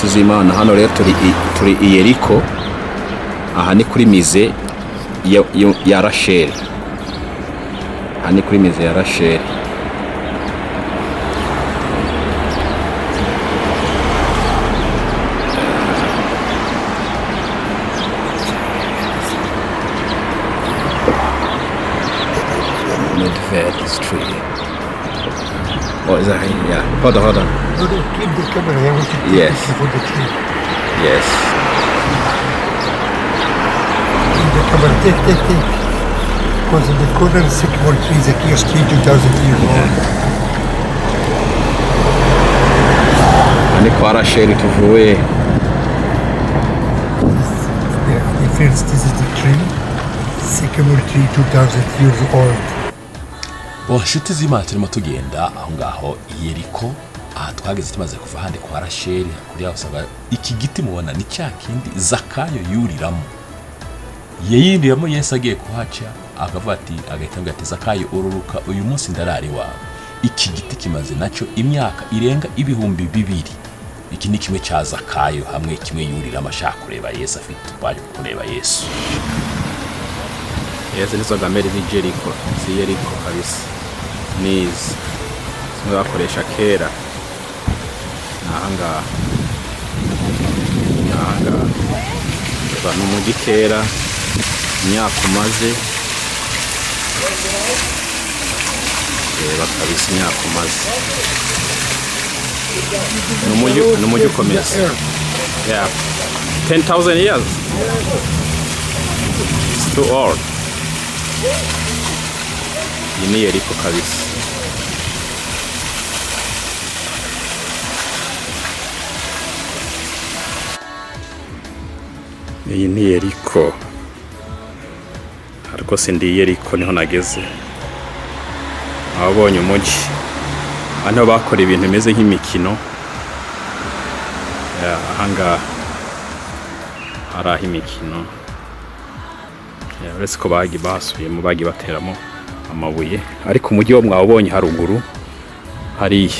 tuzimana hano rero turi i Yeriko. Aha ni kuri mize ya Rachel. Aha ni kuri mize ya Rachel. Medved Street. Oh, is that here? Yeah. Hold on. No, keep the camera. I want to take Yes. for the tree. Yes. Keep the camera. Take. Because in the corner, the sycamore tree is a kiosk tree, 2,000 years old. Ani kwa Rachel tuvuye. The first, this is the tree. Sycamore tree, 2,000 years old. Inshuti z'Imana turimo tugenda aho ngaho Yeriko. Aha twageze tumaze kuva handi kwa Rachel kuri yaho usanga iki giti mubona ni cya kindi Zakayo yuriramo. Yeyindiramo Yesu agiye kuhaca akavuga ati agahita ati Zakayo ururuka uyu munsi ndarari wawe. Iki giti kimaze nacyo imyaka irenga ibihumbi 2. Iki ni kimwe cya Zakayo hamwe kimwe yuriramo ashaka kureba Yesu afite baje kureba Yesu. Yes, nizo gameri ni Yeriko. Si Yeriko kabisa. Nizi. Bakoresha kera. Nahanga. Eba n'umugi kera. Imyaka umaze. Eba kabisa imyaka umaze. N'umugi ukomeye. Yeah. 10,000 years. It's too old. Iyi ni Yeriko kabisa. Iyi ni Yeriko. Ariko sindi Yeriko niho nageze. Abonye umugi. Hano bakora ibintu bimeze nk'imikino. Ahanga araho imikino. Uretse ko basubiyemo bagi bateramo amabuye, ariko umujyi wo mwabonye haruguru hariya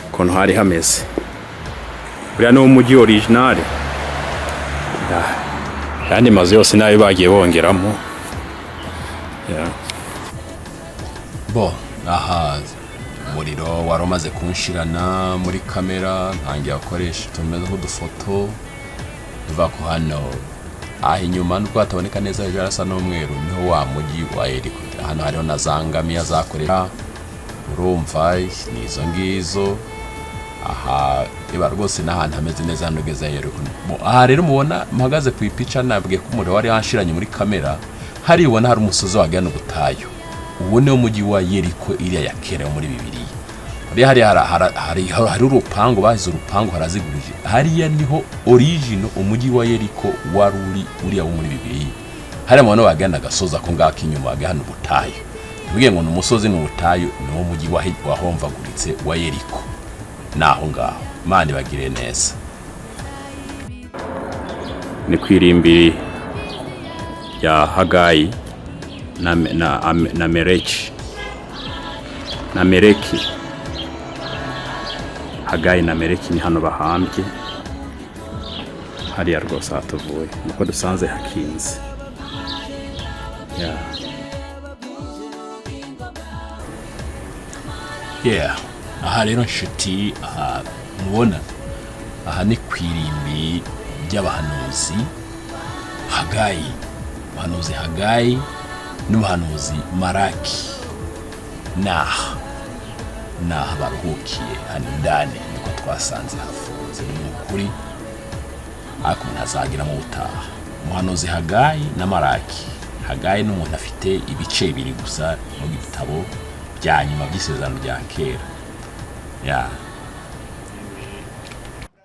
ukuntu hari hameze. Buriya ni umujyi original. Yandi mazu yose nayo bagiye bongeramo. Aha umuriro wari umaze kunshirana muri kamera ntangiye gukoresha tumeze nk'udufoto tuva ko hano aho inyuma nuko hataboneka neza hejuru arasa n'umweru niho wa mujyi wa Yeriko. Hano hariho na zangamiya zakorera urumva nizo ngizo. Aha iba rwose n'ahantu hameze neza hano ugeze Yeriko. Aha rero mubona mpagaze ku ipica nabwiye ko umuriro wari wanshiranye muri kamera. Hari ubona hari umusozi wagana ubutayu. Ubu ni umujyi wa Yeriko iriya ya kera muri Bibiliya. Hari urupango bahize urupango harazigurije. Hariya niho original umujyi wa Yeriko wari uriya wo muri Bibiliya. Hari abantu bagana gasoza ko ngaka inyuma gahana ubutayu. Tuvuge ngo n'umusozi n'ubutayu niwo mujyi wahomvaguritse wa Yeriko. Naho ngaho Imana bagire neza. Ni kwirimbi ya Hagai na Meleki. Hagai na Meleki ni hano bahambye. Hariya rwose hatuvuye nuko dusanze hakinze. Aha rero nshuti mubona aha ni kwirimbi by'abahanuzi Hagai. Abahanuzi Hagai n'umuhanuzi Malaki. Naha baruhukiye hano ndani niko twasanze hafunze n'ukuri ariko ntazagira mu butaha. Umuhanuzi Hagai na Malaki. Hagai n'umuntu afite ibice bibiri gusa mu gitabo bya nyuma by'isezerano rya kera.